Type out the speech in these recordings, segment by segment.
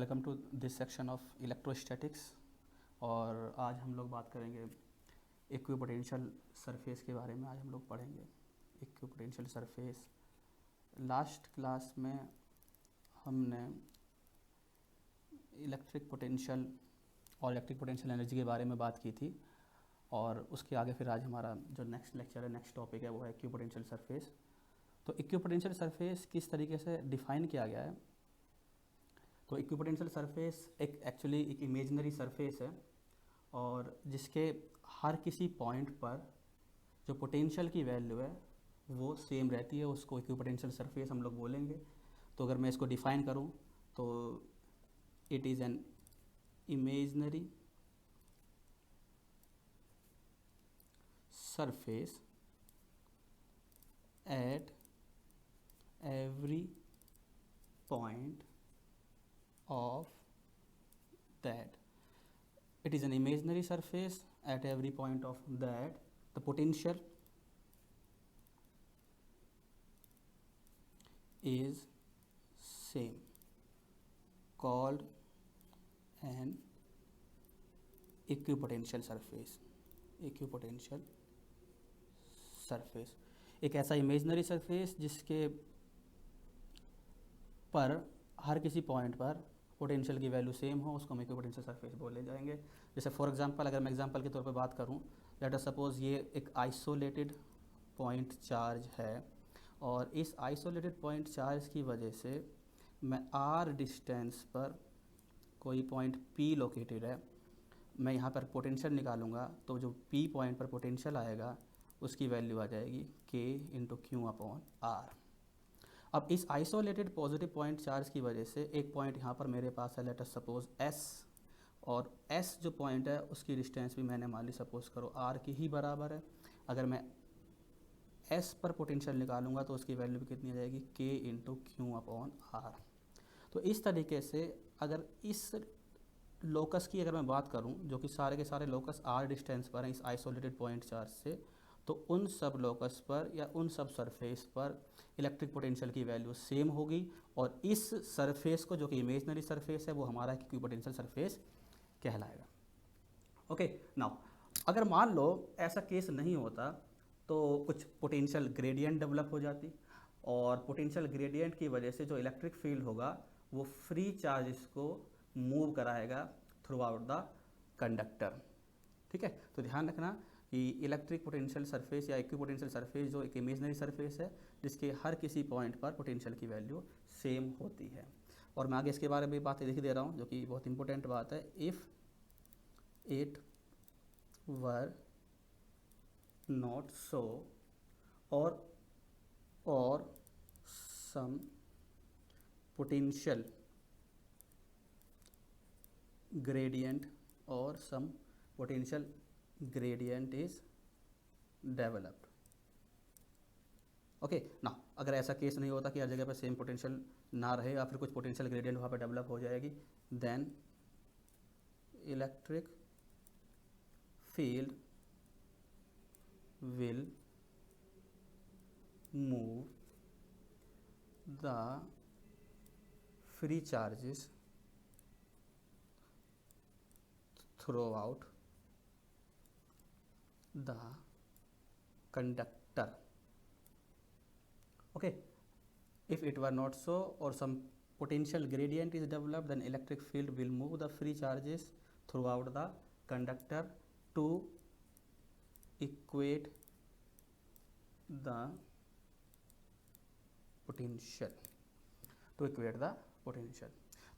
Welcome to this section of electrostatics. और आज हम लोग बात करेंगे इक्विपोटेंशियल सरफेस के बारे में। आज हम लोग पढ़ेंगे इक्विपोटेंशियल सरफेस। लास्ट क्लास में हमने इलेक्ट्रिक पोटेंशियल और इलेक्ट्रिक पोटेंशियल एनर्जी के बारे में बात की थी, और उसके आगे फिर आज हमारा जो नेक्स्ट लेक्चर है, नेक्स्ट टॉपिक है, वो है इक्विपोटेंशियल सरफेस। तो इक्विपोटेंशियल सरफेस किस तरीके से डिफाइन किया गया है? तो इक्विपोटेंशियल सरफेस एक्चुअली एक इमेजिनरी सरफेस है, और जिसके हर किसी पॉइंट पर जो पोटेंशियल की वैल्यू है वो सेम रहती है, उसको इक्विपोटेंशियल सरफेस हम लोग बोलेंगे। तो अगर मैं इसको डिफाइन करूं तो it is an imaginary surface at every point of that. It is an imaginary surface at every point of that. The potential is same, called an equipotential surface. Equipotential surface एक ऐसा imaginary surface जिसके पर हर किसी point पर potential की value same हो, उसको हम इक्विपोटेंशियल सरफेस बोले जाएंगे। जैसे फॉर एग्जांपल, अगर मैं एग्जांपल के तौर पे बात करूं, लेट अस सपोज ये एक आइसोलेटेड पॉइंट चार्ज है, और इस आइसोलेटेड पॉइंट चार्ज की वजह से मैं आर डिस्टेंस पर कोई पॉइंट पी लोकेटेड है, मैं यहाँ पर पोटेंशियल निकालूंगा तो जो पी पॉइंट पर पोटेंशियल आएगा उसकी वैल्यू आ जाएगी के इंटू क्यू अपॉन आर। अब इस आइसोलेटेड पॉजिटिव पॉइंट चार्ज की वजह से एक पॉइंट यहाँ पर मेरे पास है, लेट अस सपोज एस, और एस जो पॉइंट है उसकी डिस्टेंस भी मैंने मान ली सपोज करो आर की ही बराबर है। अगर मैं एस पर पोटेंशियल निकालूंगा तो उसकी वैल्यू भी कितनी आ जाएगी, के इंटू क्यू अपॉन आर। तो इस तरीके से अगर इस लोकस की अगर मैं बात करूं, जो कि सारे के सारे लोकस आर डिस्टेंस पर हैं इस आइसोलेटेड पॉइंट चार्ज से, तो उन सब लोकस पर या उन सब सरफेस पर इलेक्ट्रिक पोटेंशियल की वैल्यू सेम होगी, और इस सरफेस को, जो कि इमेजिनरी सरफेस है, वो हमारा इक्विपोटेंशियल सरफेस कहलाएगा। ओके, नाउ अगर मान लो ऐसा केस नहीं होता तो कुछ पोटेंशियल ग्रेडियंट डेवलप हो जाती, और पोटेंशियल ग्रेडियंट की वजह से जो इलेक्ट्रिक फील्ड होगा वो फ्री चार्जेस को मूव कराएगा थ्रू आउट द कंडक्टर। ठीक है, तो ध्यान रखना कि इलेक्ट्रिक पोटेंशियल सरफेस या इक्विपोटेंशियल सरफेस जो एक इमेजिनरी सरफेस है जिसके हर किसी पॉइंट पर पोटेंशियल की वैल्यू सेम होती है। और मैं आगे इसके बारे में बात लिख दे रहा हूँ, जो कि बहुत इंपॉर्टेंट बात है। If it were not so, और some potential gradient or some potential gradient is developed. Okay ना, अगर ऐसा केस नहीं होता कि हर जगह पर सेम पोटेंशियल ना रहे या फिर कुछ पोटेंशियल ग्रेडियंट वहाँ पर डेवलप हो जाएगी, then electric field will move the free charges throughout the conductor. Okay, if it were not so or some potential gradient is developed, then electric field will move the free charges throughout the conductor to equate the potential,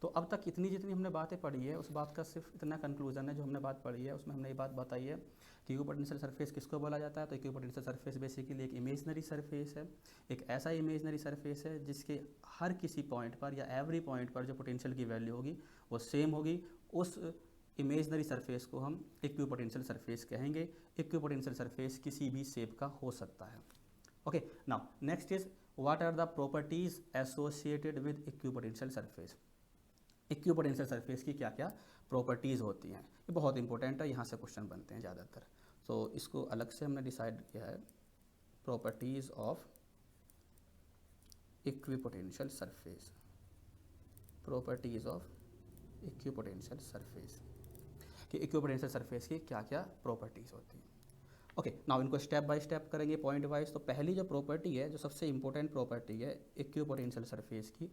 तो अब तक इतनी जितनी हमने बातें पढ़ी है उस बात का सिर्फ इतना कंक्लूजन है। जो हमने बात पढ़ी है उसमें हमने ये बात बताई है कि इक्विपोटेंशियल सरफेस किसको बोला जाता है। तो इक्विपोटेंशियल सरफेस बेसिकली एक इमेजिनरी सरफेस है, एक ऐसा इमेजिनरी सरफेस है जिसके हर किसी पॉइंट पर या एवरी पॉइंट पर जो पोटेंशियल की वैल्यू होगी वो सेम होगी। उस इमेजिनरी सरफेस को हम इक्विपोटेंशियल सरफेस कहेंगे। इक्विपोटेंशियल सरफेस किसी भी शेप का हो सकता है। Okay, now next is what are the properties associated with equipotential surface. Equipotential surface की क्या क्या प्रॉपर्टीज़ होती हैं, ये बहुत इंपॉर्टेंट है, यहाँ से क्वेश्चन बनते हैं ज़्यादातर। तो इसको अलग से हमने डिसाइड किया है, properties of equipotential surface. Properties of equipotential surface कि इक्विपोटेंशियल सरफेस की क्या क्या प्रॉपर्टीज़ होती हैं। ओके, नाउ इनको स्टेप बाय स्टेप करेंगे पॉइंट वाइज। तो पहली जो प्रॉपर्टी है, जो सबसे इंपॉर्टेंट प्रॉपर्टी है इक्विपोटेंशियल सरफेस की,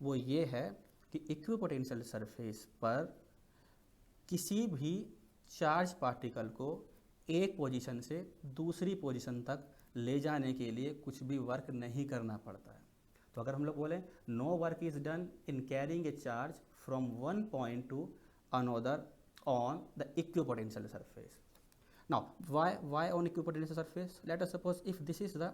वो ये है कि इक्विपोटेंशियल सरफेस पर किसी भी चार्ज पार्टिकल को एक पोजीशन से दूसरी पोजीशन तक ले जाने के लिए कुछ भी वर्क नहीं करना पड़ता है। तो अगर हम लोग बोलें no work is done in carrying a charge from one point to another on the equipotential surface. Now why on equipotential surface? Let us suppose if this is the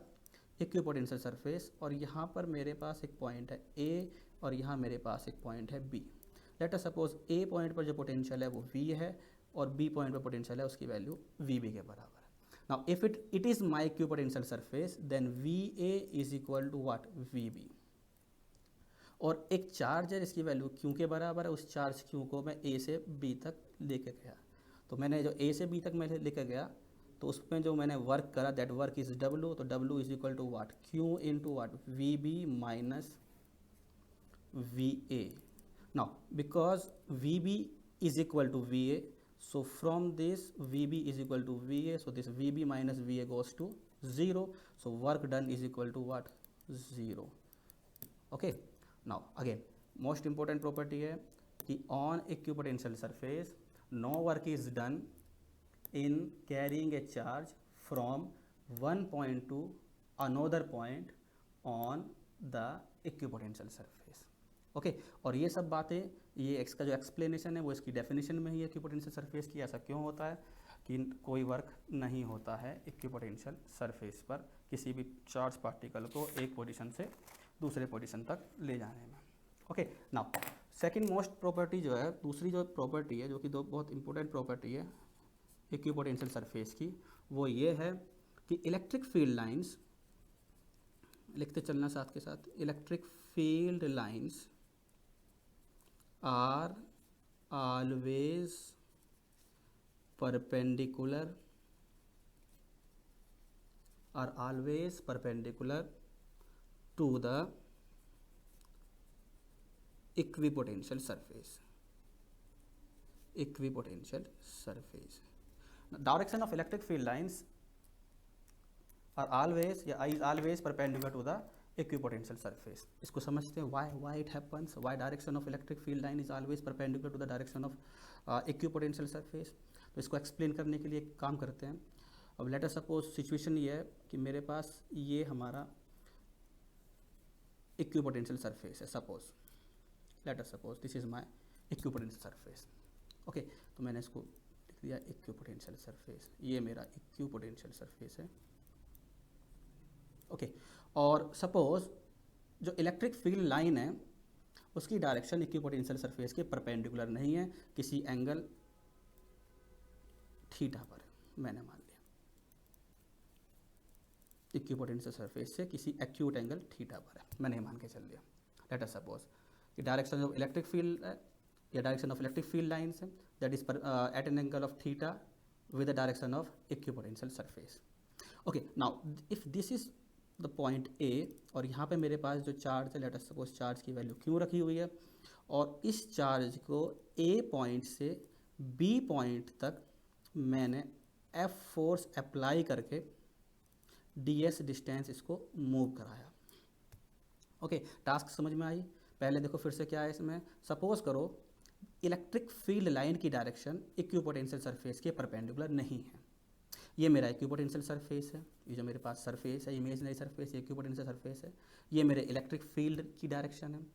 equipotential surface और यहाँ पर मेरे पास एक point है A और यहाँ मेरे पास एक पॉइंट है B। Let us suppose A point पर जो पोटेंशियल है वो V है और B पॉइंट पर पोटेंशियल है उसकी वैल्यू VB के बराबर है। Now if it is my equipotential surface then VA is equal to what? VB। और एक चार्ज है जिसकी वैल्यू Q के बराबर है, उस चार्ज Q को मैं A से B तक लेके गया। तो मैंने जो A से B तक मैं लेकर गया तो उसमें जो मैंने वर्क करा दैट वर्क इज W। तो W is equal to what? Q into what? VB minus VA। Now because VB is equal to VA, so from this VB is equal to VA, so this VB minus VA goes to 0, so work done is equal to what? 0। okay, now again most important property है कि on equipotential surface no work is done in carrying a charge from one point to another point on the equipotential surface। Okay और ये सब बातें, ये इसका जो explanation है वो इसकी डेफिनेशन में ही है इक्विपोटेंशियल सरफेस की। ऐसा क्यों होता है कि कोई वर्क नहीं होता है इक्विपोटेंशियल सरफेस पर किसी भी चार्ज पार्टिकल को एक पोजीशन से दूसरे पोजीशन तक ले जाने में। Okay, now second most property जो है, दूसरी जो प्रॉपर्टी है जो कि दो बहुत इंपॉर्टेंट प्रॉपर्टी है इक्विपोटेंशियल सरफेस की, वो ये है कि इलेक्ट्रिक फील्ड लाइंस, लिखते चलना साथ के साथ, electric field lines are always perpendicular to the equipotential surface। Direction of electric field lines are always perpendicular to the equipotential surface। इसको समझते हैं why it happens, why direction of electric field line is always perpendicular to the direction of equipotential surface। तो इसको explain करने के लिए एक काम करते हैं। अब लेट अस सपोज सिचुएशन ये है कि मेरे पास ये हमारा इक्विपोटेंशियल सरफेस है। Suppose let us suppose this is my equipotential surface. Okay, तो मैंने इसको लिख दिया इक्विपोटेंशियल सरफेस, ये मेरा इक्विपोटेंशियल सरफेस है। ओके, और सपोज जो इलेक्ट्रिक फील्ड लाइन है उसकी डायरेक्शन इक्विपोटेंशियल सरफेस के परपेंडिकुलर नहीं है, किसी एंगल थीटा पर है। मैंने मान लिया इक्विपोटेंशियल सरफेस से किसी एक्यूट एंगल थीटा पर है, मैंने मान के चल लिया। लेट अस सपोज कि डायरेक्शन ऑफ इलेक्ट्रिक फील्ड या direction of electric field lines है that is at an angle of theta with the direction of equipotential surface. Okay, now if this is the point A और यहाँ पे मेरे पास जो charge है, let us suppose charge की value q रखी हुई है, और इस चार्ज को ए पॉइंट से बी पॉइंट तक मैंने एफ फोर्स अप्लाई करके ds डिस्टेंस इसको मूव कराया। ओके, टास्क समझ में आई? पहले देखो फिर से क्या है इसमें। सपोज करो इलेक्ट्रिक फील्ड लाइन की डायरेक्शन इक्विपोटेंशियल सरफेस के परपेंडिकुलर नहीं है। ये मेरा इक्विपोटेंशियल सरफेस है, ये जो मेरे पास सरफेस है इमेजिनरी सरफेस, ये इक्विपोटेंशियल सरफेस है। ये मेरे इलेक्ट्रिक फील्ड की डायरेक्शन है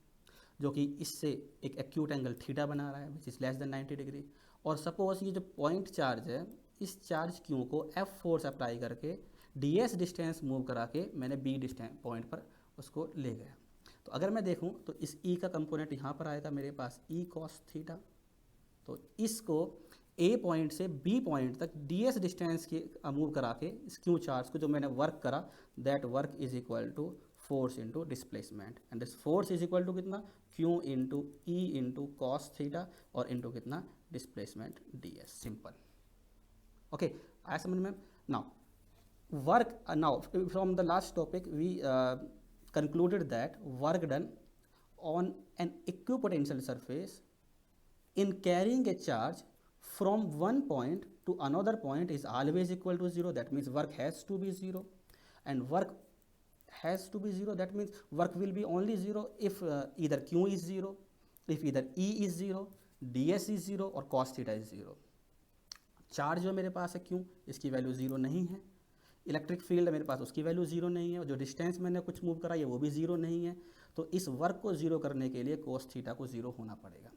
जो कि इससे एक एक्यूट एंगल थीटा बना रहा है which is less than 90 degree. और सपोज ये जो पॉइंट चार्ज है, इस चार्ज क्यू को एफ फोर्स अप्लाई करके ds डिस्टेंस मूव करा के मैंने बी डिस्टेंस पॉइंट पर उसको ले गया। तो अगर मैं देखूं तो इस E का कंपोनेंट यहाँ पर आएगा मेरे पास E cos थीटा। तो इसको A पॉइंट से B पॉइंट तक ds डिस्टेंस की मूव करा के इस क्यू चार्ज को जो मैंने वर्क करा that work is equal to force into displacement, and this force is equal to कितना? Q into E into cos theta और इंटू कितना? Displacement ds। सिंपल। ओके, आया समझ में? Now work, now from the last topic we concluded that work done on an equipotential surface in carrying a charge from one point to another point is always equal to 0. That means work has to be 0, and work has to be 0, that means work will be only 0 if either q is 0, if either E is 0, ds is 0 और cos theta is 0. Charge जो मेरे पास है q, इसकी value 0 नहीं है. Electric field मेरे पास, उसकी value 0 नहीं है, और जो डिस्टेंस मैंने कुछ मूव कराई है वो भी 0 नहीं है. तो इस वर्क को 0 करने के लिए cos थीटा को 0 होना पड़ेगा.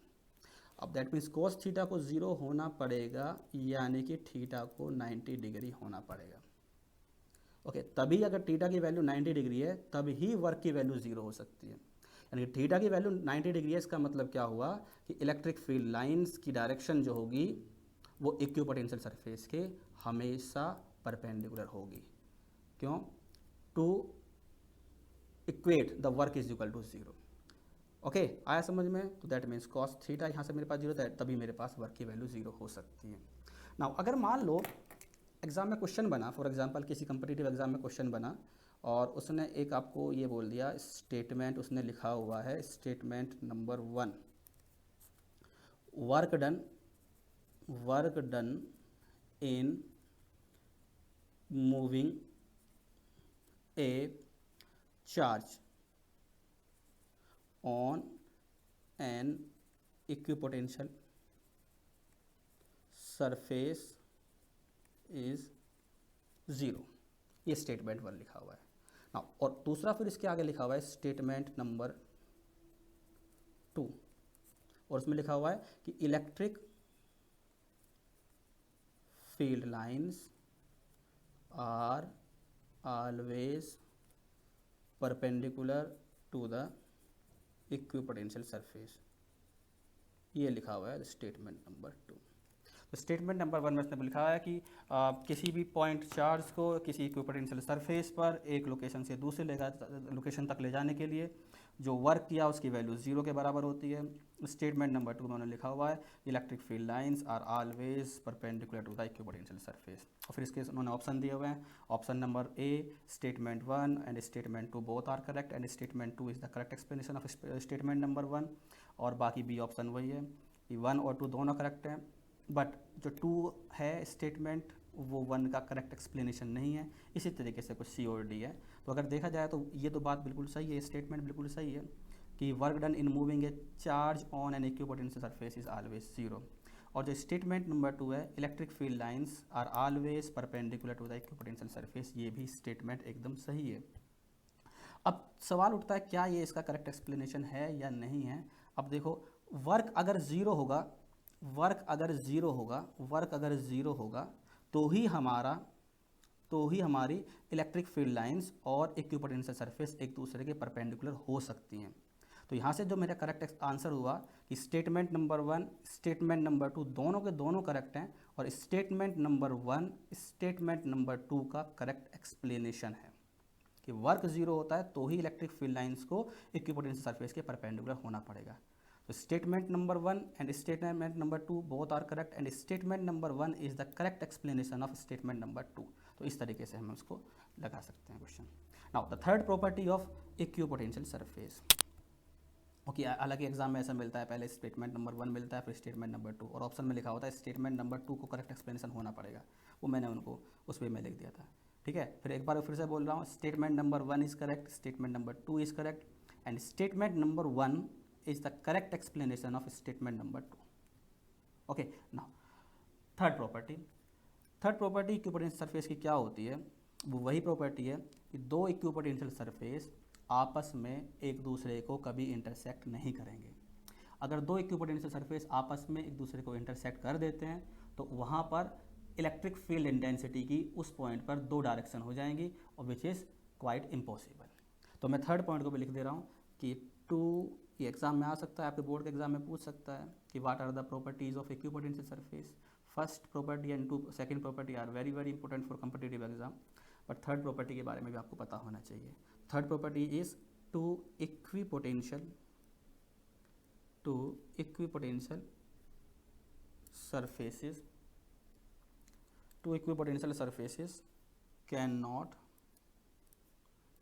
अब दैट मीन्स cos थीटा को 0 होना पड़ेगा, यानी कि थीटा को 90 डिग्री होना पड़ेगा. ओके, तभी अगर थीटा की वैल्यू 90 डिग्री है तब ही वर्क की वैल्यू 0 हो सकती है. यानी कि थीटा की वैल्यू 90 डिग्री है, इसका मतलब क्या हुआ कि इलेक्ट्रिक फील्ड लाइंस की डायरेक्शन जो होगी वो इक्विपोटेंशियल सरफेस के हमेशा परपेंडिकुलर होगी. क्यों? To equate the work is equal to 0. Okay, आया समझ में? तो दैट मीन्स cos थीटा यहाँ से मेरे पास 0 है, तभी मेरे पास वर्क की वैल्यू 0 हो सकती है. नाउ अगर मान लो एग्ज़ाम में क्वेश्चन बना, फॉर एग्जांपल किसी कम्पिटिटिव एग्जाम में क्वेश्चन बना और उसने एक आपको ये बोल दिया स्टेटमेंट, उसने लिखा हुआ है statement number 1, work done in moving a charge on an equipotential surface is 0. ये स्टेटमेंट 1 लिखा हुआ है ना. और दूसरा फिर इसके आगे लिखा हुआ है स्टेटमेंट नंबर 2, और उसमें लिखा हुआ है कि electric field lines are always perpendicular to the equipotential surface. ये लिखा हुआ है स्टेटमेंट नंबर 2. तो स्टेटमेंट नंबर 1 में इसने लिखा है कि किसी भी पॉइंट चार्ज को किसी इक्विपोटेंशियल सरफेस पर एक लोकेशन से दूसरे लोकेशन तक ले जाने के लिए जो वर्क किया उसकी वैल्यू 0 के बराबर होती है. स्टेटमेंट नंबर 2 में उन्होंने लिखा हुआ है electric field lines are always perpendicular to the equipotential surface. और फिर इसके उन्होंने ऑप्शन दिए हुए हैं. Option number A statement 1 and statement 2 both are correct and statement 2 is the correct explanation of statement number 1. और बाकी बी ऑप्शन वही है कि 1 और 2 दोनों करेक्ट हैं, बट जो 2 है स्टेटमेंट वो 1 का करेक्ट एक्सप्लेनेशन नहीं है. इसी तरीके से कुछ सी और डी है. तो अगर देखा जाए तो ये तो बात बिल्कुल सही है, स्टेटमेंट बिल्कुल सही है कि work done in moving a charge on an equipotential surface is always 0. और जो स्टेटमेंट नंबर 2 है electric field lines are always perpendicular to the equipotential surface, ये भी स्टेटमेंट एकदम सही है. अब सवाल उठता है क्या ये इसका करेक्ट एक्सप्लेनेशन है या नहीं है. अब देखो, वर्क अगर ज़ीरो होगा तो ही हमारी इलेक्ट्रिक फील्ड लाइंस और इक्विपोटेंशियल सरफेस एक दूसरे के परपेंडिकुलर हो सकती हैं. तो यहाँ से जो मेरा करेक्ट आंसर हुआ कि स्टेटमेंट नंबर 1 स्टेटमेंट नंबर 2 दोनों के दोनों करेक्ट हैं, और स्टेटमेंट नंबर 1 स्टेटमेंट नंबर 2 का करेक्ट एक्सप्लेनेशन है कि वर्क 0 होता है तो ही इलेक्ट्रिक फील्ड लाइंस को इक्विपोटेंशियल सरफेस के परपेंडिकुलर होना पड़ेगा. तो statement number 1 and statement number 2 both are correct and statement number 1 is the correct explanation of statement number 2. तो इस तरीके से हम उसको लगा सकते हैं question. Now the third property of equipotential surface. Okay, हालांकि एग्जाम में ऐसा मिलता है, पहले स्टेटमेंट नंबर 1 मिलता है फिर स्टेटमेंट नंबर 2, और ऑप्शन में लिखा होता है स्टेटमेंट नंबर 2 को करेक्ट एक्सप्लेनेशन होना पड़ेगा. वो मैंने उनको उस वे में लिख दिया था. ठीक है, फिर एक बार फिर से बोल रहा हूँ, statement number 1 is correct, statement number 2 is correct and statement number 1 is the correct explanation of statement number 2. Okay, now third property equipotential surface की क्या होती है. वो वही प्रॉपर्टी है कि दो इक्विपोटेंशियल सरफेस आपस में एक दूसरे को कभी इंटरसेक्ट नहीं करेंगे. अगर दो इक्विपोटेंशियल सरफेस आपस में एक दूसरे को इंटरसेक्ट कर देते हैं तो वहाँ पर इलेक्ट्रिक फील्ड इंटेंसिटी की उस पॉइंट पर दो डायरेक्शन हो जाएंगी, और विच इज़ क्वाइट इम्पॉसिबल. तो मैं थर्ड पॉइंट को भी लिख दे रहा हूँ कि 2 ये एग्जाम में आ सकता है, आपके बोर्ड के एग्जाम में पूछ सकता है कि what are the properties of equipotential surface. First property and second property are very very important for competitive exam, but third property के बारे में भी आपको पता होना चाहिए. Third property is two equipotential surfaces cannot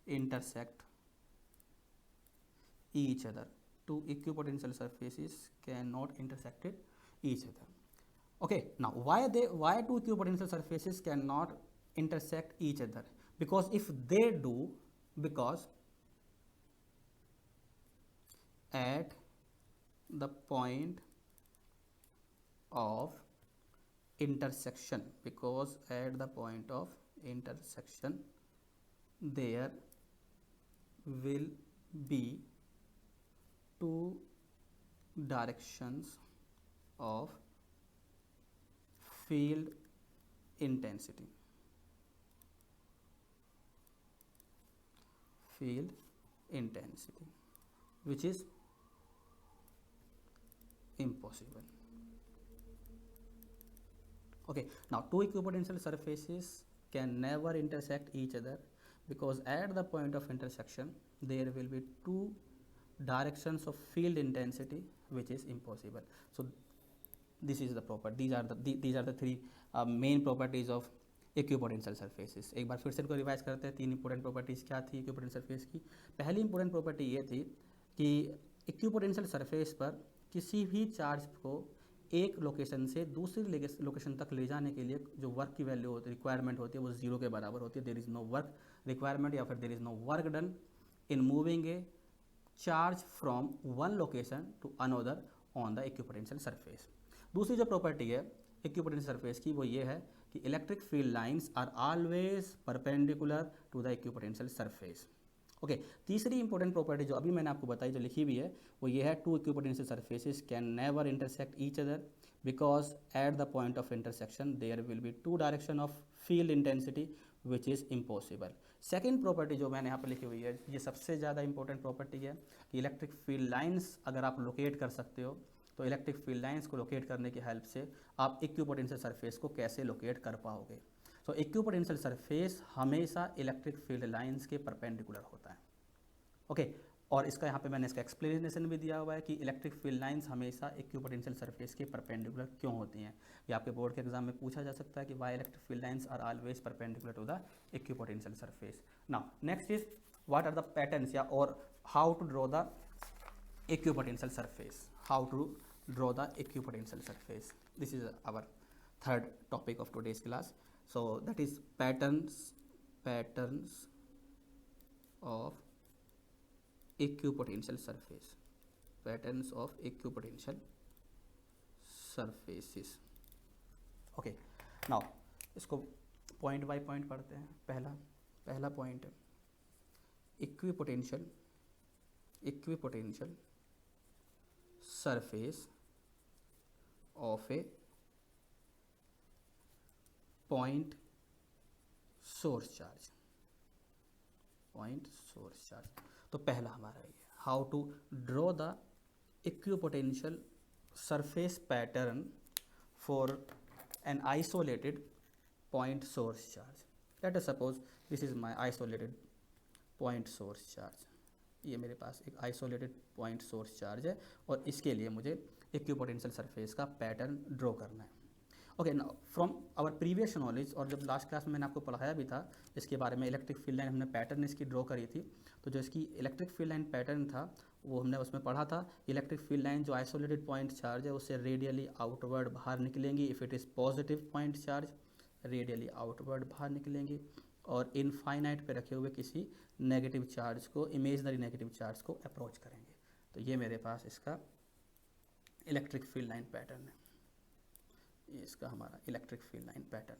intersect each other. two equipotential surfaces cannot intersect each other. Okay, now why two equipotential surfaces cannot intersect each other? Because if they do, because at the point of intersection, because at the point of intersection there will be two directions of field intensity, which is impossible. Okay, now two equipotential surfaces can never intersect each other because at the point of intersection there will be two directions of field intensity, which is impossible. So this is the property, these are the three main properties of equipotential surfaces. एक बार फिर से इनको revise करते हैं. तीन important properties क्या थी equipotential surface की. पहली इंपॉर्टेंट प्रॉपर्टी ये थी कि इक्विपोटेंशियल सरफेस पर किसी भी चार्ज को एक लोकेशन से दूसरी लोकेशन तक ले जाने के लिए जो वर्क की वैल्यू होती है, रिक्वायरमेंट होती है, वो जीरो के बराबर होती है. There is no work requirement या फिर there is no work done in moving a charge from one location to another on the equipotential surface. दूसरी जो प्रॉपर्टी है इक्विपोटेंशियल सरफेस की वो ये है कि electric field lines are always perpendicular to the equipotential surface. Okay, तीसरी important property जो अभी मैंने आपको बताई, जो लिखी हुई है, वो ये है two equipotential surfaces can never intersect each other because at the point of intersection there will be two direction of field intensity which is impossible. Second property जो मैंने यहाँ पर लिखी हुई है, ये सबसे ज़्यादा इंपॉर्टेंट प्रॉपर्टी है कि इलेक्ट्रिक फील्ड लाइन्स अगर आप लोकेट कर सकते हो तो इलेक्ट्रिक फील्ड लाइन्स को लोकेट करने की हेल्प से आप इक्विपोटेंशियल सरफेस को कैसे लोकेट कर पाओगे. तो इक्विपोटेंशियल सरफेस हमेशा इलेक्ट्रिक फील्ड लाइन्स के परपेंडिकुलर होता है. ओके, और इसका यहाँ पे मैंने इसका एक्सप्लेनेशन भी दिया हुआ है कि इलेक्ट्रिक फील्ड लाइन्स हमेशा इक्विपोटेंशियल सरफेस के परपेंडिकुलर क्यों होती हैं. ये आपके बोर्ड के एग्जाम में पूछा जा सकता है कि why electric field lines are always perpendicular to the equipotential surface. Now next is what are the patterns या और how to draw the equipotential surface. How to draw the equipotential surface. This is our third topic of today's class. So that is patterns of equipotential surface. Patterns of equipotential surfaces. Okay, now इसको point by point पढ़ते हैं. पहला point है equipotential surface of a point source charge. तो पहला हमारा ये how to draw the equipotential surface pattern for an isolated point source charge. Let us suppose this is my isolated point source charge. ये मेरे पास एक isolated point source charge है और इसके लिए मुझे इक्विपोटेंशियल सरफेस का पैटर्न ड्रॉ करना है. Okay, now from our previous knowledge, और जब लास्ट क्लास में मैंने आपको पढ़ाया भी था इसके बारे में, इलेक्ट्रिक फील्ड लाइन हमने पैटर्न इसकी ड्रॉ करी थी. तो जो इसकी इलेक्ट्रिक फील्ड लाइन पैटर्न था वो हमने उसमें पढ़ा था. इलेक्ट्रिक फील्ड लाइन जो आइसोलेटेड पॉइंट चार्ज है उससे रेडियली आउटवर्ड बाहर निकलेंगी. If it is positive point charge radially outward बाहर निकलेंगी और इनफाइनाइट पे रखे हुए किसी नेगेटिव चार्ज को, इमेजनरी नेगेटिव चार्ज को अप्रोच करेंगे. तो ये मेरे पास इसका इलेक्ट्रिक फील्ड लाइन पैटर्न है. ये इसका हमारा इलेक्ट्रिक फील्ड लाइन पैटर्न,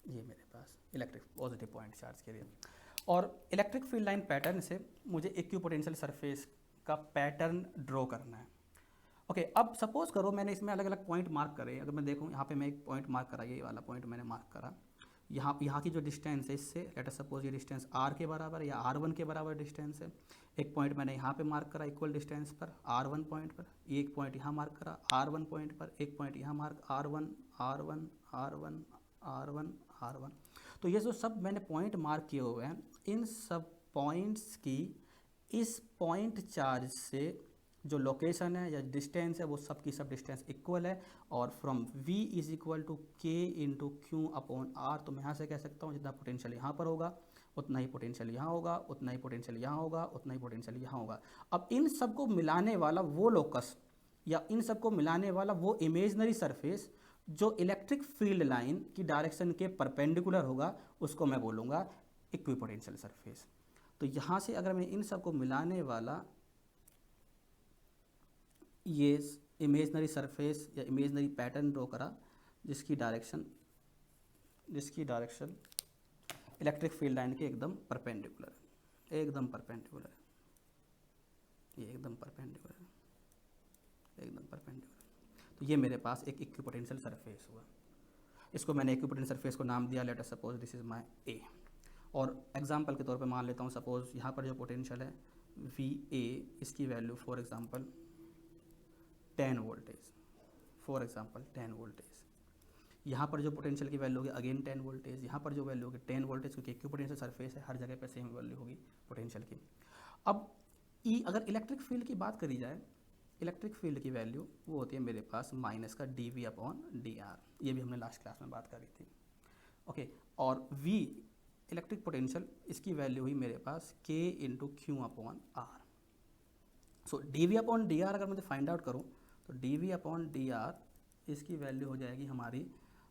ये मेरे पास इलेक्ट्रिक पॉजिटिव पॉइंट चार्ज के लिए. और इलेक्ट्रिक फील्ड लाइन पैटर्न से मुझे इक्विपोटेंशियल सरफेस का पैटर्न ड्रॉ करना है. ओके, अब सपोज करो मैंने इसमें अलग अलग पॉइंट मार्क करे. अगर मैं देखूँ यहाँ पे मैं एक पॉइंट मार्क करा, ये वाला पॉइंट मैंने मार्क करा. यहाँ की जो डिस्टेंस है इससे लेट अस सपोज ये डिस्टेंस r के बराबर या r1 के बराबर डिस्टेंस है. एक पॉइंट मैंने यहाँ पे मार्क करा इक्वल डिस्टेंस पर r1 पॉइंट पर, एक पॉइंट यहाँ मार्क करा r1 पॉइंट पर, एक पॉइंट यहाँ मार्क r1. तो ये जो सब मैंने पॉइंट मार्क किए हुए हैं, इन सब पॉइंट्स की इस पॉइंट चार्ज से जो लोकेशन है या डिस्टेंस है वो सब की सब डिस्टेंस इक्वल है. और from v is equal to k into Q upon r. तो मैं यहाँ से कह सकता हूँ जितना पोटेंशियल यहाँ पर होगा उतना ही पोटेंशियल यहाँ होगा, उतना ही पोटेंशियल यहाँ होगा, उतना ही पोटेंशियल यहाँ होगा। अब इन सबको मिलाने वाला वो लोकस या इन सबको मिलाने वाला वो इमेजनरी सरफेस जो इलेक्ट्रिक फील्ड लाइन की डायरेक्शन के परपेंडिकुलर होगा, उसको मैं बोलूँगा इक्विपोटेंशियल सरफेस। तो यहाँ से अगर मैं इन सबको मिलाने वाला ये इमेजनरी सरफेस या इमेजनरी पैटर्न ड्रॉ करा जिसकी डायरेक्शन इलेक्ट्रिक फील्ड लाइन के एकदम परपेंडिकुलर है, एकदम परपेंडिकुलर है, ये एकदम परपेंडिकुलर है, एकदम परपेंडिकुलर। तो ये मेरे पास एक इक्विपोटेंशियल सरफेस हुआ। इसको मैंने इक्विपोटेंशियल सरफेस को नाम दिया, let us suppose this is my A. और एग्जांपल के तौर पे मान लेता हूँ, सपोज यहाँ पर जो पोटेंशियल है वी ए, इसकी value for example 10 voltage, for example 10 voltage. यहाँ पर जो पोटेंशियल की वैल्यू होगी अगेन 10 वोल्टेज, यहाँ पर जो वैल्यू होगी 10 वोल्टेज, क्योंकि इक्विपोटेंशियल सरफेस है, हर जगह पे सेम वैल्यू होगी पोटेंशियल की। अब ई अगर इलेक्ट्रिक फील्ड की बात करी जाए, इलेक्ट्रिक फील्ड की वैल्यू वो होती है मेरे पास माइनस का dV अपॉन dr, ये भी हमने लास्ट क्लास में बात करी थी। ओके, और V इलेक्ट्रिक पोटेंशियल, इसकी वैल्यू हुई मेरे पास K into Q upon R. So dV upon dr अगर मुझे फाइंड आउट करूँ तो dV अपॉन dr इसकी वैल्यू हो जाएगी हमारी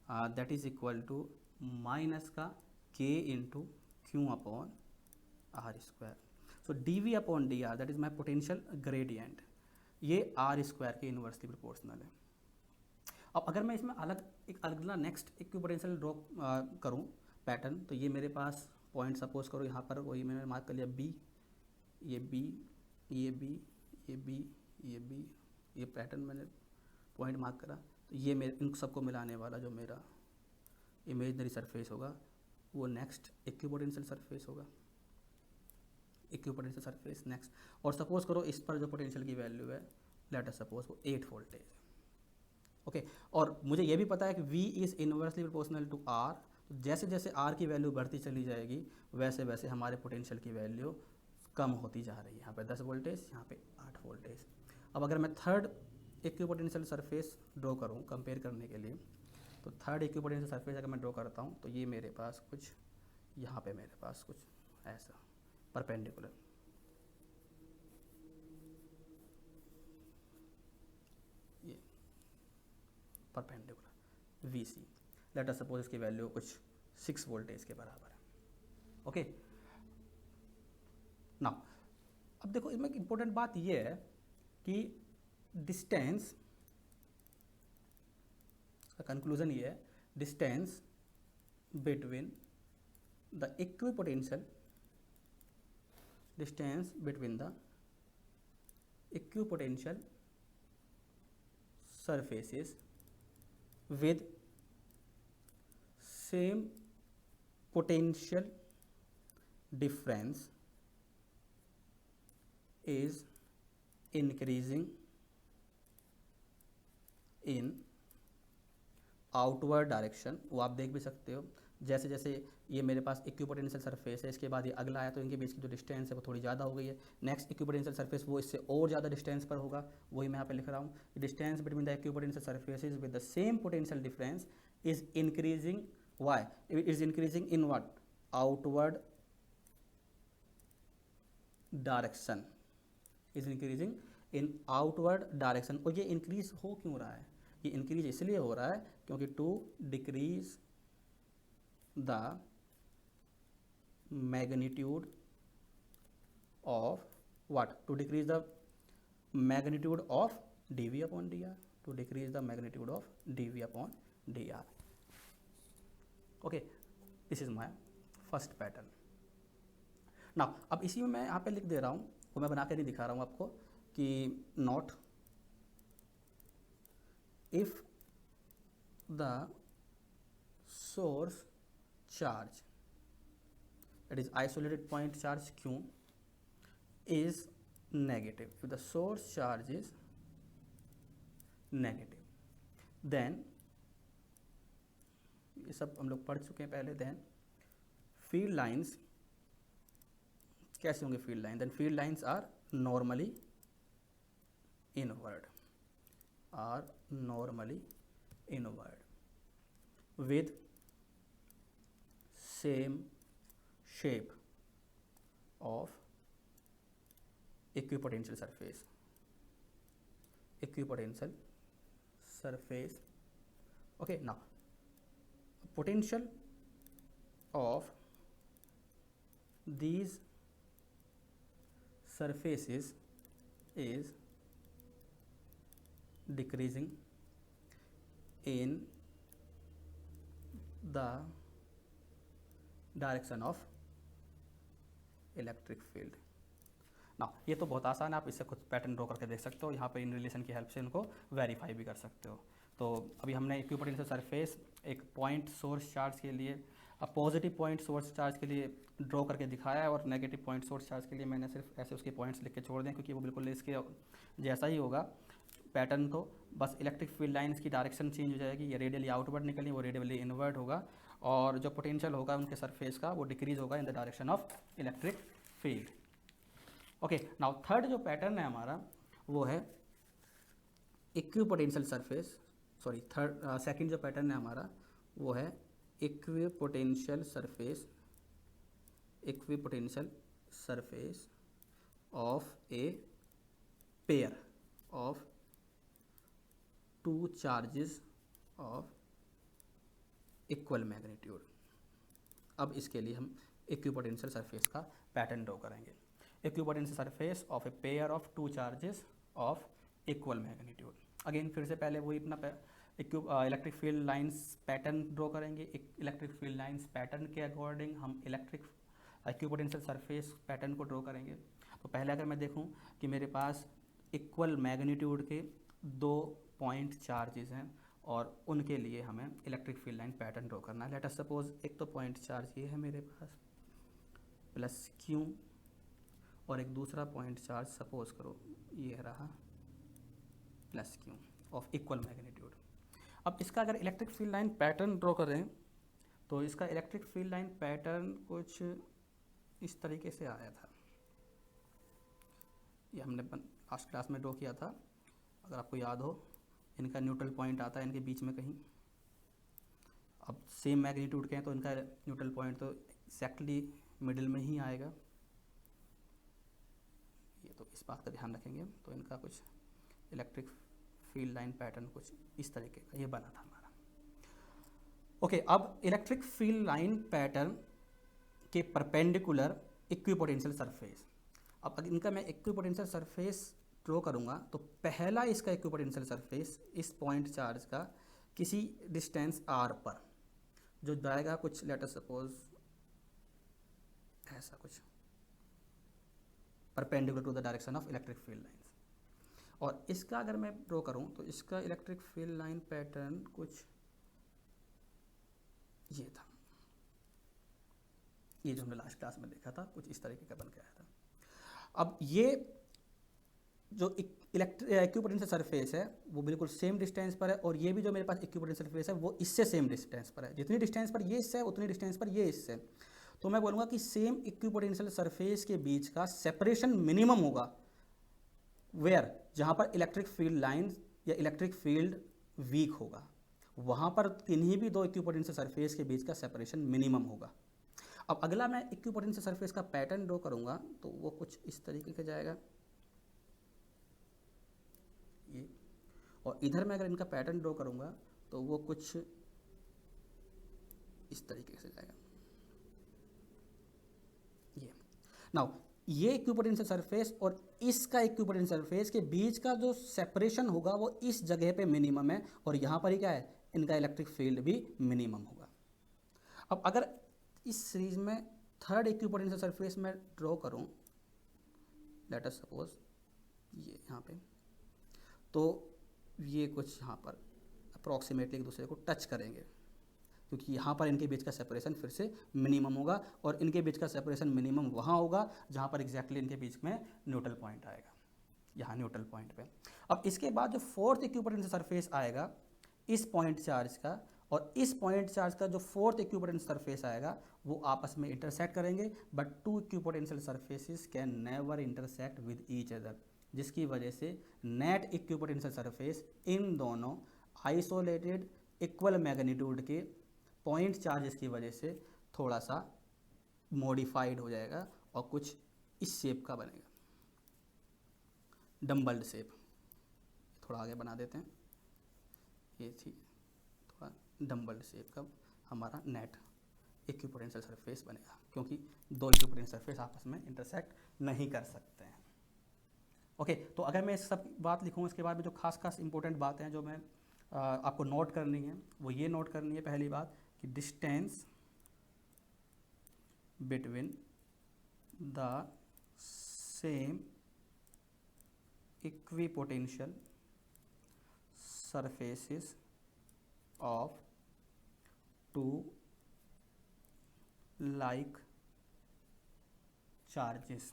that is equal to minus का K into Q upon R square. So dV upon dr that is my potential gradient, ये आर स्क्वायर के इन्वर्सली प्रोपोर्शनल है। अब अगर मैं इसमें एक अगला नेक्स्ट इक्विपोटेंशियल ड्रॉ करूँ पैटर्न, तो ये मेरे पास पॉइंट सपोज करो यहाँ पर वही मैंने मार्क कर लिया B, ये B, ये B, ये B, ये B, ये पैटर्न मैंने पॉइंट मार्क करा। तो ये मेरे इन सबको मिलाने वाला जो मेरा इमेजनरी सरफेस होगा वो नेक्स्ट इक्विपोटेंशियल सरफेस होगा, इक्विपोटेंशियल सरफेस नेक्स्ट। और सपोज करो इस पर जो पोटेंशियल की वैल्यू है लेट अस सपोज वो 8 वोल्टेज है। ओके, और मुझे ये भी पता है कि V is inversely proportional to R, तो जैसे जैसे R की वैल्यू बढ़ती चली जाएगी वैसे वैसे हमारे पोटेंशियल की वैल्यू कम होती जा रही है। यहाँ पे 10 वोल्टेज, यहाँ पे 8 वोल्टेज। अब अगर मैं थर्ड इक्विपोटेंशियल सरफेस ड्रॉ करूँ कंपेयर करने के लिए, तो थर्ड इक्विपोटेंशियल सरफेस अगर मैं ड्रॉ करता हूँ तो ये मेरे पास कुछ यहाँ पे मेरे पास कुछ ऐसा परपेंडिकुलर, ये perpendicular VC, late us suppose इसकी वैल्यू कुछ 6 वोल्टेज के बराबर है। ओके, नाउ अब देखो इसमें एक इम्पोर्टेंट बात ये है कि डिस्टेंस का कंक्लूजन ये है, distance between the equipotential, distance between the equipotential surfaces with same potential difference is increasing in outward direction. वो आप देख भी सकते हो, जैसे जैसे ये मेरे पास इक्विपोटेंशियल सरफेस है, इसके बाद ये अगला आया तो इनके बीच की जो डिस्टेंस है वो थोड़ी ज़्यादा हो गई है। नेक्स्ट इक्विपोटेंशियल सरफेस वो इससे और ज़्यादा डिस्टेंस पर होगा, वही मैं यहाँ पे लिख रहा हूँ। Distance between the equipotential surfaces with the same potential difference is increasing, why it is increasing in what, outward direction, is increasing in outward direction. और ये इंक्रीज हो क्यों रहा है? ये इंक्रीज इसलिए हो रहा है क्योंकि to decrease the magnitude of what, to decrease the magnitude of dV upon dr, to decrease the magnitude of dV upon dr। Okay, this is my first pattern. Now अब इसी में मैं यहाँ पे लिख दे रहा हूँ, वो मैं बना के नहीं दिखा रहा हूँ आपको, कि not if the source charge, that is isolated point charge Q, is negative, if the source charge is negative, then ये सब हम लोग पढ़ चुके हैं पहले। then field lines कैसे होंगे? field line, then field lines are normally inward, are normally inward with same shape of equipotential surface. Equipotential surface. Okay, now potential of these surfaces is decreasing in the direction of electric field. ना ये तो बहुत आसान है, आप इससे खुद pattern draw करके देख सकते हो. यहाँ पे इन रिलेशन की हेल्प से इनको वेरीफाई भी कर सकते हो. तो अभी हमने इक्विपोटेंशियल सरफेस एक पॉइंट सोर्स चार्ज के लिए, पॉजिटिव पॉइंट सोर्स चार्ज के लिए ड्रॉ करके दिखाया है, और नेगेटिव पॉइंट सोर्स चार्ज के लिए मैंने सिर्फ ऐसे उसके पॉइंट्स लिख के छोड़ दें, क्योंकि वो बिल्कुल इसके जैसा ही होगा पैटर्न. तो बस इलेक्ट्रिक फील्ड लाइंस की डायरेक्शन चेंज हो जाएगी, ये रेडियली आउटवर्ड निकली, वो रेडियली इनवर्ड होगा, और जो पोटेंशियल होगा उनके सरफेस का वो डिक्रीज होगा in the direction of electric field. Okay, now third जो पैटर्न है हमारा वो है इक्विपोटेंशियल सरफेस. सॉरी, सेकंड जो पैटर्न है हमारा वो है equipotential surface. Equipotential surface of a pair of two charges of equal magnitude. अब इसके लिए हम इक्विपोटेंशियल सरफेस का पैटर्न ड्रॉ करेंगे. Equipotential surface of a pair of two charges of equal magnitude. Again फिर से पहले वही अपना electric field lines pattern draw करेंगे. इलेक्ट्रिक फील्ड लाइंस पैटर्न के अकॉर्डिंग हम इक्विपोटेंशियल सरफेस पैटर्न को ड्रॉ करेंगे. तो पहले अगर मैं देखूं कि मेरे पास इक्वल मैग्नीट्यूड के दो पॉइंट चार्जेस हैं और उनके लिए हमें electric field line pattern draw करना है. लेट अस सपोज एक तो पॉइंट चार्ज ये है मेरे पास प्लस क्यू, और एक दूसरा पॉइंट चार्ज सपोज करो ये रहा plus Q of equal magnitude. अब इसका अगर electric field line pattern draw करें तो इसका इलेक्ट्रिक फील्ड लाइन पैटर्न कुछ इस तरीके से आया था. ये हमने लास्ट क्लास में ड्रॉ किया था, अगर आपको याद हो. इनका न्यूट्रल पॉइंट आता है इनके बीच में कहीं. अब सेम मैग्नीट्यूड के हैं तो इनका न्यूट्रल पॉइंट तो एक्जैक्टली मिडिल में ही आएगा. ये तो इस बात का ध्यान रखेंगे. तो इनका कुछ इलेक्ट्रिक फील्ड लाइन पैटर्न कुछ इस तरीके का ये बना था हमारा. ओके, अब इलेक्ट्रिक फील्ड लाइन पैटर्न के परपेंडिकुलर इक्विपोटेंशियल सरफेस. अब अगर इनका मैं इक्विपोटेंशियल सरफेस ड्रॉ करूँगा तो पहला इसका इक्विपोटेंशियल सरफेस इस पॉइंट चार्ज का किसी डिस्टेंस r पर जो जाएगा कुछ लेट अस सपोज ऐसा कुछ perpendicular to the direction of electric field lines. और इसका अगर मैं ड्रॉ करूँ तो इसका इलेक्ट्रिक फील्ड लाइन पैटर्न कुछ ये था, ये जो हमने लास्ट क्लास में देखा था कुछ इस तरीके का बन के आया था. अब ये जो इक्विपोटेंशियल सरफेस है वो बिल्कुल सेम डिस्टेंस पर है, और ये भी जो मेरे पास इक्विपोटेंशियल सरफेस है वो इससे सेम डिस्टेंस पर है. जितनी डिस्टेंस पर ये इससे है उतनी डिस्टेंस पर ये इससे. तो मैं बोलूँगा कि सेम इक्विपोटेंशियल सरफेस के बीच का सेपरेशन मिनिमम होगा वेयर, जहाँ पर इलेक्ट्रिक फील्ड लाइन या इलेक्ट्रिक फील्ड वीक होगा, वहाँ पर किन्हीं भी दो इक्विपोटेंशियल सरफेस के बीच का सेपरेशन मिनिमम होगा. अब अगला मैं इक्विपोटेंशियल सरफेस का पैटर्न ड्रॉ करूँगा तो वो कुछ इस तरीके का जाएगा ये, और इधर मैं अगर इनका पैटर्न ड्रॉ करूँगा तो वो कुछ इस तरीके से जाएगा ये. नाउ ये इक्विपोटेंशियल सरफेस और इसका इक्विपोटेंशियल सरफेस के बीच का जो सेपरेशन होगा वो इस जगह पे मिनिमम है, और यहाँ पर ही क्या है, इनका इलेक्ट्रिक फील्ड भी मिनिमम होगा. अब अगर इस सीरीज में थर्ड इक्विपोटेंशियल सरफेस में ड्रॉ करूँ लेट अस सपोज ये यहाँ पे, तो ये कुछ यहाँ पर अप्रॉक्सीमेटली एक दूसरे को टच करेंगे, क्योंकि यहाँ पर इनके बीच का सेपरेशन फिर से मिनिमम होगा, और इनके बीच का सेपरेशन मिनिमम वहाँ होगा जहाँ पर एग्जैक्टली इनके बीच में न्यूट्रल पॉइंट आएगा, यहाँ न्यूट्रल पॉइंट पे. अब इसके बाद जो फोर्थ इक्विपोटेंशियल सरफेस आएगा इस पॉइंट चार्ज का और इस पॉइंट चार्ज का जो फोर्थ इक्विपोटेंशियल सरफेस आएगा वो आपस में इंटरसेक्ट करेंगे, but two equipotential surfaces can never intersect with each other, जिसकी वजह से नेट इक्विपोटेंशियल सरफेस इन दोनों आइसोलेटेड इक्वल मैग्नीट्यूड के पॉइंट चार्जेस की वजह से थोड़ा सा मॉडिफाइड हो जाएगा और कुछ इस शेप का बनेगा, डम्बल्ड शेप। थोड़ा आगे बना देते हैं, ये थी थोड़ा डम्बल्ड शेप का हमारा नेट इक्विपोटेंशियल सरफेस बनेगा, क्योंकि दो इक्विपोटेंशियल सरफेस आपस में इंटरसेक्ट नहीं कर सकते हैं। ओके, तो अगर मैं इस सब बात लिखूँ, इसके बाद में जो खास खास इंपॉर्टेंट बातें हैं जो मैं आपको नोट करनी है, वो ये नोट करनी है। पहली बात कि distance between the same equipotential surfaces of two like charges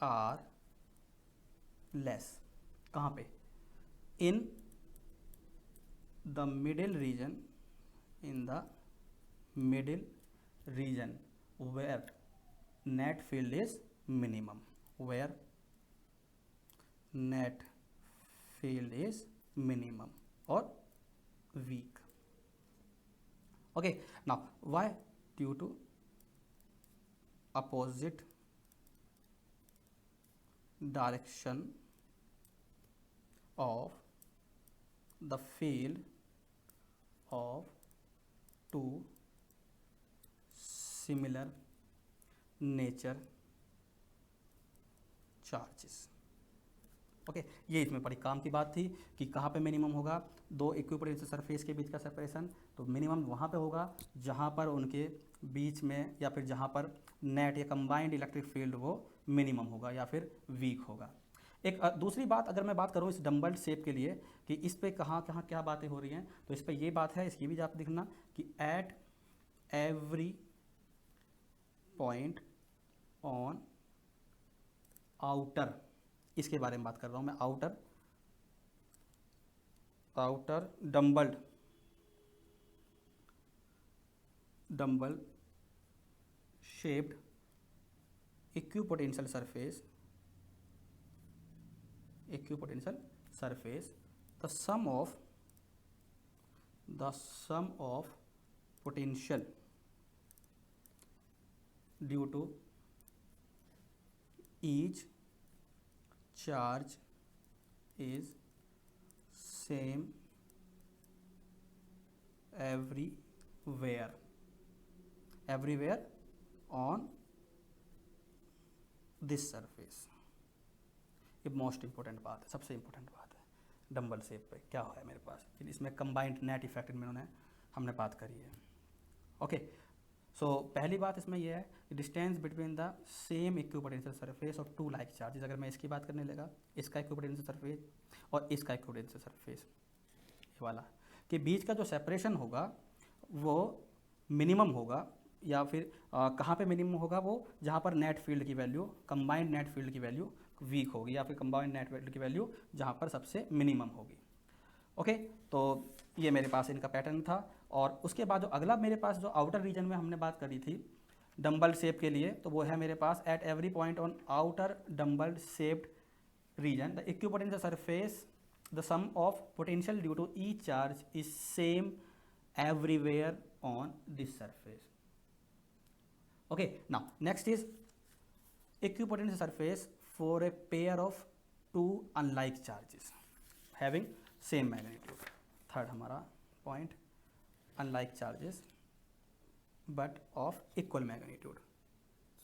are less. कहाँ पे? In the middle region, in the middle region where net field is minimum, where net field is minimum or weak. Okay, now why? Due to opposite direction of the field of two similar nature charges. Okay, ये इसमें बड़ी काम की बात थी कि कहाँ पे मिनिमम होगा दो इक्विपोटेंशियल सरफेस के बीच का सेपरेशन। तो मिनिमम वहाँ पे होगा जहाँ पर उनके बीच में या फिर जहाँ पर नेट या कंबाइंड इलेक्ट्रिक फील्ड वो मिनिमम होगा या फिर वीक होगा। एक दूसरी बात अगर मैं बात करूँ इस डम्बल्ड शेप के लिए कि इस पे कहाँ कहाँ क्या बातें हो रही हैं, तो इस पर ये बात है, इसकी भी आप देखना कि eight every point on outer, इसके बारे में बात कर रहा हूँ मैं, outer dumbbell shaped equipotential surface the sum of potential due to each charge is same everywhere on this surface. ये मोस्ट इंपॉर्टेंट बात है, सबसे इंपॉर्टेंट बात है। डम्बल शेप पे क्या है मेरे पास, इसमें कंबाइंड नेट इफेक्ट में हमने बात करी है। ओके, सो पहली बात इसमें यह है distance between the same equipotential surface of two like charges. अगर मैं इसकी बात करने लगा, इसका इक्विपोटेंशियल सरफेस और इसका इक्विपोटेंशियल सरफेस, ये वाला के बीच का जो सेपरेशन होगा वो मिनिमम होगा, या फिर कहाँ पे मिनिमम होगा, वो जहाँ पर नेट फील्ड की वैल्यू, कंबाइंड नेट फील्ड की वैल्यू वीक होगी, या फिर कंबाइंड नेट फील्ड की वैल्यू जहाँ पर सबसे मिनिमम होगी। ओके, तो ये मेरे पास इनका पैटर्न था। और उसके बाद जो अगला मेरे पास जो आउटर रीजन में हमने बात करी थी डम्बल शेप के लिए, तो वो है मेरे पास at every point on outer dumbbell shaped region the equipotential surface the sum of potential due to each charge is same everywhere on this surface. Okay, now next is equipotential surface for a pair of two unlike charges having same magnitude. Third हमारा point, unlike charges but of equal magnitude.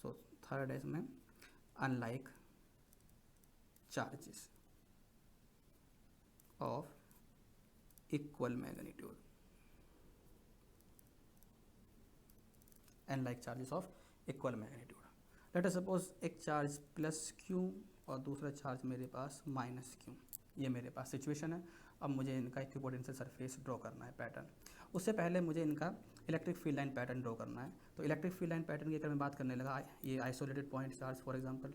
So third is में unlike charges of equal magnitude. Unlike charges of equal magnitude. Let us suppose एक charge plus Q और दूसरा charge मेरे पास minus Q. ये मेरे पास situation है. अब मुझे इनका इक्विपोटेंशियल सरफेस ड्रॉ करना है पैटर्न. उससे पहले मुझे इनका electric field line pattern draw करना है. तो इलेक्ट्रिक फील्ड लाइन पैटर्न की अगर मैं बात करने लगा, ये isolated point charge for example,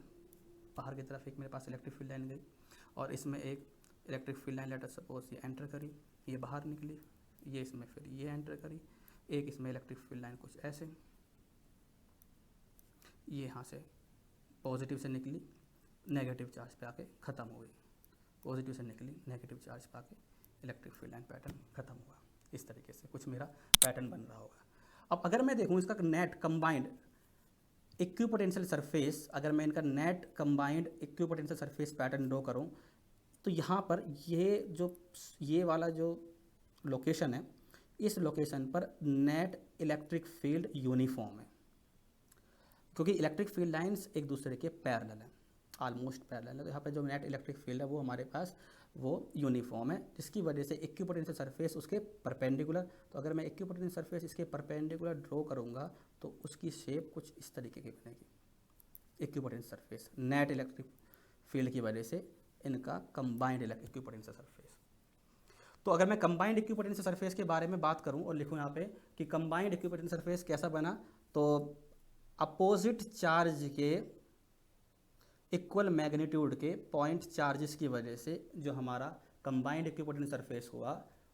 बाहर की तरफ एक मेरे पास इलेक्ट्रिक फील्ड लाइन गई और इसमें एक electric field line late us suppose ये एंटर करी, ये बाहर निकली, ये इसमें फिर ये एंटर करी, एक इसमें इलेक्ट्रिक फील्ड लाइन कुछ ऐसे, ये यहाँ से पॉजिटिव से निकली, नेगेटिव चार्ज पे आके ख़त्म हो गई, पॉजिटिव से निकली, नेगेटिव चार्ज पे आके इलेक्ट्रिक फील्ड लाइन पैटर्न ख़त्म हुआ. इस तरीके से कुछ मेरा पैटर्न बन रहा होगा. अब अगर मैं देखूँ इसका नेट कंबाइंड इक्विपोटेंशियल सरफेस, अगर मैं इनका net combined equipotential surface pattern draw करूं, तो यहाँ पर ये वाला जो लोकेशन है, इस लोकेशन पर नेट इलेक्ट्रिक फील्ड यूनिफॉर्म है, क्योंकि इलेक्ट्रिक फील्ड लाइंस एक दूसरे के पैरेलल हैं, ऑलमोस्ट पैरेलल है। तो यहाँ पर जो नेट इलेक्ट्रिक फील्ड है वो हमारे पास वो यूनिफॉर्म है, जिसकी वजह से इक्विपोटेंशियल सरफेस उसके परपेंडिकुलर। तो अगर मैं इक्विपोटेंशियल सरफेस इसके परपेंडिकुलर ड्रॉ करूँगा तो उसकी शेप कुछ इस तरीके की बनेगी। Equipotential surface net electric field की वजह से इनका कंबाइंड इक्विपोटेंशियल सरफेस। तो अगर मैं कंबाइंड इक्विपोटेंशियल सरफेस के बारे में बात करूं और लिखूं यहाँ पे कि कंबाइंड इक्विपोटेंशियल सरफेस कैसा बना, तो अपोजिट चार्ज के इक्वल मैग्नीट्यूड के पॉइंट चार्जेस की वजह से जो हमारा कंबाइंड इक्विपोटेंशियल सरफेस हुआ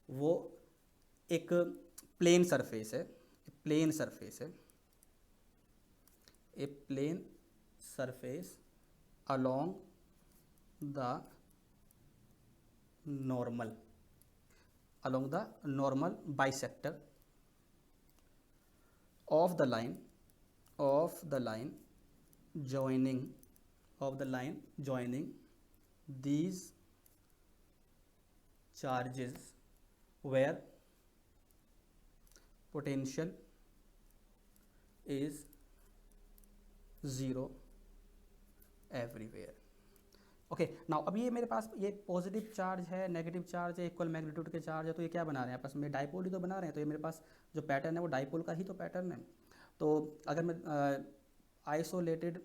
वो एक प्लेन सरफेस है, प्लेन सरफेस है, a plane surface along the normal bisector of the line joining these charges where potential is zero everywhere। Okay now अब ये मेरे पास ये पॉजिटिव चार्ज है, नेगेटिव चार्ज है, इक्वल मैग्नीट्यूड के चार्ज है, तो ये क्या बना रहे हैं आपस में, डाइपोल ही तो बना रहे हैं। तो ये मेरे पास जो पैटर्न है वो डाइपोल का ही तो पैटर्न है। तो अगर मैं आइसोलेटेड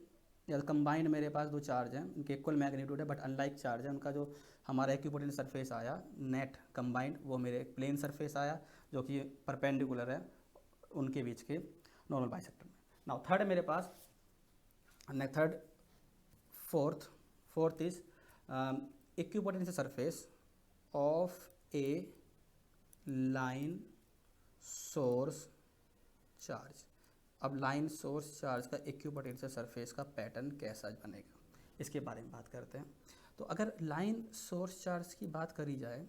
या कंबाइंड मेरे पास दो चार्ज हैं, उनके इक्वल मैग्नीट्यूड है बट अनलाइक चार्ज है, उनका जो हमारा इक्विपोटेंशियल सरफेस आया नेट कंबाइंड वो मेरे एक प्लेन सरफेस आया जो कि परपेंडिकुलर है उनके बीच के नॉर्मल बाइसेक्टर में। नाउ थर्ड मेरे पास third fourth is equipotential surface of a line source charge। अब लाइन सोर्स चार्ज का इक्विपोटेंशियल सरफेस का पैटर्न कैसा बनेगा इसके बारे में बात करते हैं। तो अगर लाइन सोर्स चार्ज की बात करी जाए,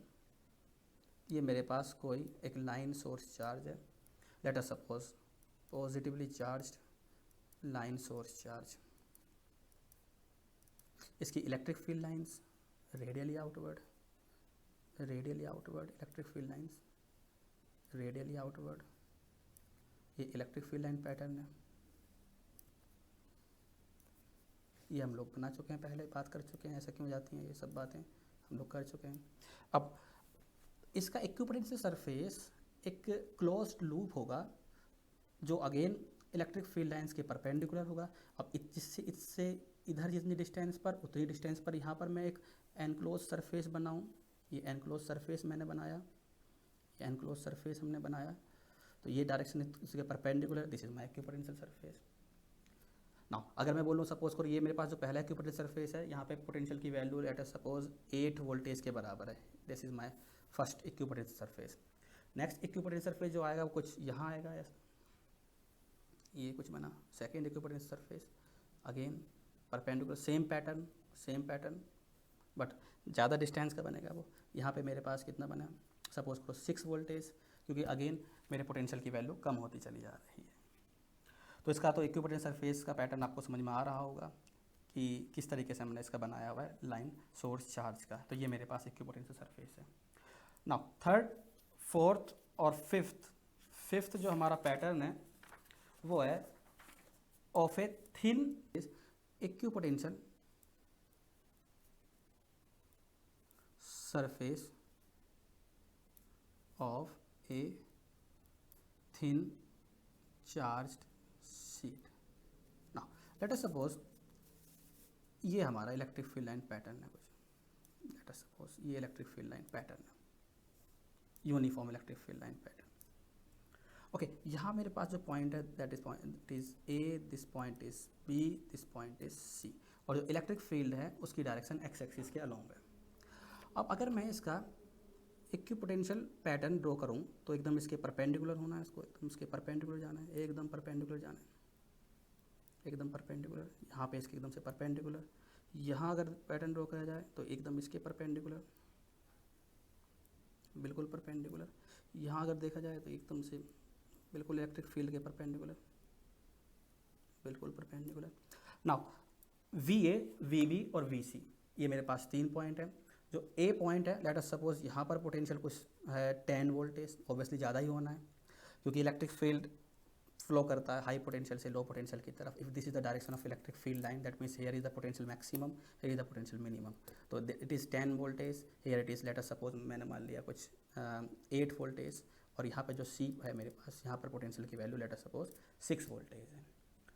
ये मेरे पास कोई एक लाइन सोर्स चार्ज है, let us suppose positively charged line source charge, इसकी electric field lines radially outward electric field lines radially outward, ये इलेक्ट्रिक फील्ड लाइन पैटर्न है। ये हम लोग बना चुके हैं, पहले बात कर चुके हैं ऐसा क्यों जाती हैं, ये सब बातें हम लोग कर चुके हैं। अब इसका इक्विपोटेंशियल सरफेस एक क्लोज्ड लूप होगा जो अगेन इलेक्ट्रिक फील्ड लाइंस के परपेंडिकुलर होगा। अब इससे इधर जितनी डिस्टेंस पर उतनी डिस्टेंस पर यहाँ पर मैं एक एनक्लोज सरफेस बनाऊँ, ये एनक्लोज सरफेस मैंने बनाया, ये एनक्लोज सरफेस हमने बनाया, तो ये डायरेक्शन इसके perpendicular, this is my equipotential surface. Now अगर मैं बोलूँ सपोज करो ये मेरे पास जो पहला इक्विपोटेंशियल सरफेस है, यहाँ पे पोटेंशियल की value late us suppose 8 voltage के बराबर है, this is my first equipotential surface. Next equipotential surface जो आएगा वो कुछ यहाँ आएगा, ऐसा ये कुछ बना। Second equipotential surface again perpendicular, same pattern but ज़्यादा डिस्टेंस का बनेगा वो। यहाँ पे मेरे पास कितना बना, सपोज करो 6 वोल्टेज, क्योंकि अगेन मेरे पोटेंशियल की वैल्यू कम होती चली जा रही है। तो इसका तो इक्विपोटेंशियल सरफेस का पैटर्न आपको समझ में आ रहा होगा कि किस तरीके से हमने इसका बनाया हुआ है लाइन सोर्स चार्ज का। तो ये मेरे पास इक्विपोटेंशियल सरफेस है। नाउ थर्ड, फोर्थ और फिफ्थ जो हमारा पैटर्न है वो है of a thin equipotential surface of a thin charged sheet. Now let us suppose ये हमारा इलेक्ट्रिक फील्ड लाइन पैटर्न है कुछ, लेट अस सपोज ये इलेक्ट्रिक फील्ड लाइन पैटर्न है, uniform electric field line pattern. Okay यहाँ मेरे पास जो पॉइंट है that is point is a, this point is B, this point is C, और जो इलेक्ट्रिक फील्ड है उसकी डायरेक्शन एक्स एक्सिस के अलोंग है। अब अगर मैं इसका इक्विपोटेंशियल पैटर्न ड्रॉ करूँ तो एकदम इसके परपेंडिकुलर होना है, इसको एकदम इसके परपेंडिकुलर जाना है, एकदम परपेंडिकुलर जाना है, एकदम परपेंडिकुलर, यहाँ पे इसके एकदम से परपेंडिकुलर। यहाँ अगर पैटर्न ड्रॉ किया जाए तो एकदम इसके परपेंडिकुलर, बिल्कुल परपेंडिकुलर। यहाँ अगर देखा जाए तो एकदम से बिल्कुल इलेक्ट्रिक फील्ड के परपेंडिकुलर, बिल्कुल perpendicular. Now V A, V B और वी सी, ये मेरे पास 3 पॉइंट है। जो ए पॉइंट है, लेट अस सपोज यहाँ पर पोटेंशियल कुछ है 10 वोल्टेज, ऑब्वियसली ज़्यादा ही होना है क्योंकि इलेक्ट्रिक फील्ड फ्लो करता है हाई पोटेंशियल से लो पोटेंशियल की तरफ। If this is the direction of electric field line, that means here is the potential maximum, here is the potential minimum. तो it is 10 voltage, here it is let us suppose मैंने मान लिया कुछ 8 voltage, और यहाँ पे जो सी है मेरे पास, यहाँ पर पोटेंशियल की value late us suppose 6 voltage है।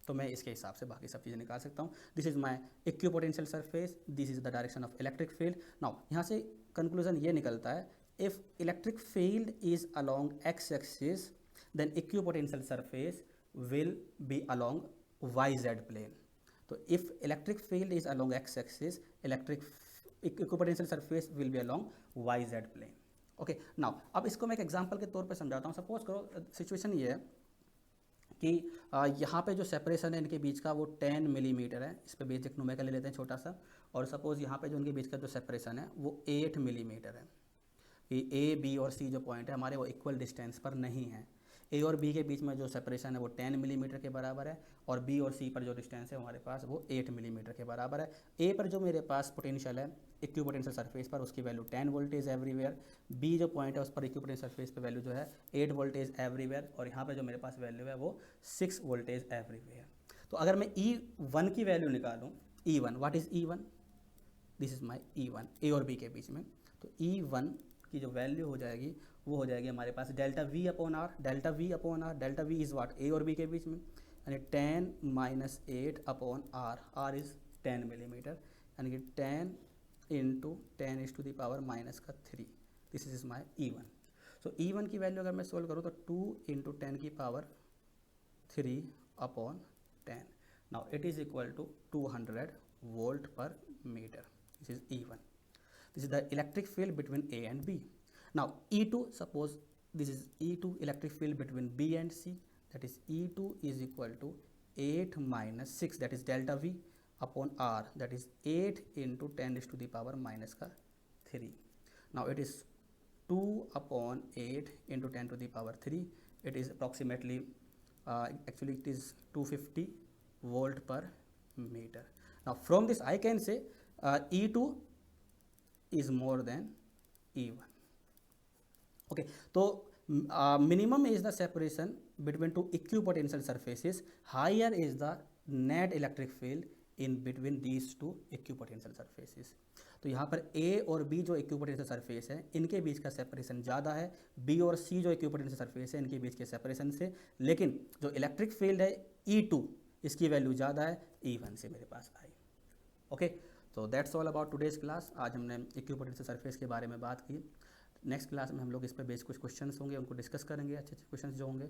तो मैं इसके हिसाब से बाकी सब चीज़ें निकाल सकता हूँ। This is my equipotential surface, this is the direction of electric field. Now यहाँ से कंक्लूजन ये निकलता है, if electric field is along x axis then equipotential surface will be along YZ plane. तो if electric field is along x axis, equipotential surface will be along YZ plane. Okay, now अब इसको मैं एक example के तौर पे समझाता हूँ। सपोज करो सिचुएशन ये है कि यहाँ पे जो सेपरेशन है इनके बीच का वो 10 मिलीमीटर है। इस पे बेसिक न्यूमेरिकल ले लेते हैं छोटा सा, और सपोज यहाँ पे जो इनके बीच का जो सेपरेशन है वो 8 मिलीमीटर है। कि ए बी और सी जो पॉइंट है हमारे वो इक्वल डिस्टेंस पर नहीं है। ए और बी के बीच में जो सेपरेशन है वो 10 मिलीमीटर के बराबर है, और बी और सी पर जो डिस्टेंस है हमारे पास वो 8 मिलीमीटर के बराबर है। ए पर जो मेरे पास पोटेंशियल है इक्विपोटेंशियल सरफेस पर, उसकी वैल्यू 10 वोल्टेज एवरीवेयर। बी जो पॉइंट है उस पर इक्विपोटेंशियल सरफेस पर वैल्यू जो है 8 वोल्टेज एवरीवेयर, और यहाँ पर जो मेरे पास वैल्यू है वो 6 वोल्टेज एवरीवेयर। तो अगर मैं E1 की वैल्यू निकालूँ, E1 what is E1, this is my E1 ए और बी के बीच में, तो E1 की जो वैल्यू हो जाएगी वो हो जाएगी हमारे पास delta V upon R. Delta V upon R, delta V is what, A और बी के बीच में, यानी 10 minus 8 upon R, R is 10 millimetre, यानी कि 10 into 10 is to the power minus का 3। This is my E1। So E1 की value अगर मैं सोल्व करूँ तो 2 इंटू 10 की power 3 upon 10। Now it is equal to 200 volt पर metre. This is E1। This is the electric field between A and B. Now E2, suppose this is E2 electric field between B and C, that is E2 is equal to 8 minus 6, that is delta V upon R, that is 8 into 10 is to the power minus का 3. Now it is 2 upon 8 into 10 to the power 3. It is approximately actually it is 250 volt per meter. Now from this I can say E2 is more than E1. Okay, so minimum is the separation between two equipotential surfaces, higher is the net electric field in between these two equipotential surfaces. तो यहाँ पर A और B जो equipotential surface है इनके बीच का separation ज़्यादा है B और C जो इक्विपोटेंशियल सरफेस है इनके बीच के सेपरेशन से, लेकिन जो इलेक्ट्रिक फील्ड है E2 इसकी वैल्यू ज़्यादा है E1 से मेरे पास आई। ओके, तो that's all about today's class. आज हमने इक्विपोटेंशियल सरफेस के बारे में बात की। नेक्स्ट क्लास में हम लोग इस पर बेस कुछ क्वेश्चंस होंगे उनको डिस्कस करेंगे, अच्छे अच्छे क्वेश्चंस जो होंगे,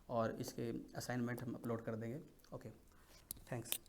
और इसके असाइनमेंट हम अपलोड कर देंगे। Okay, thanks.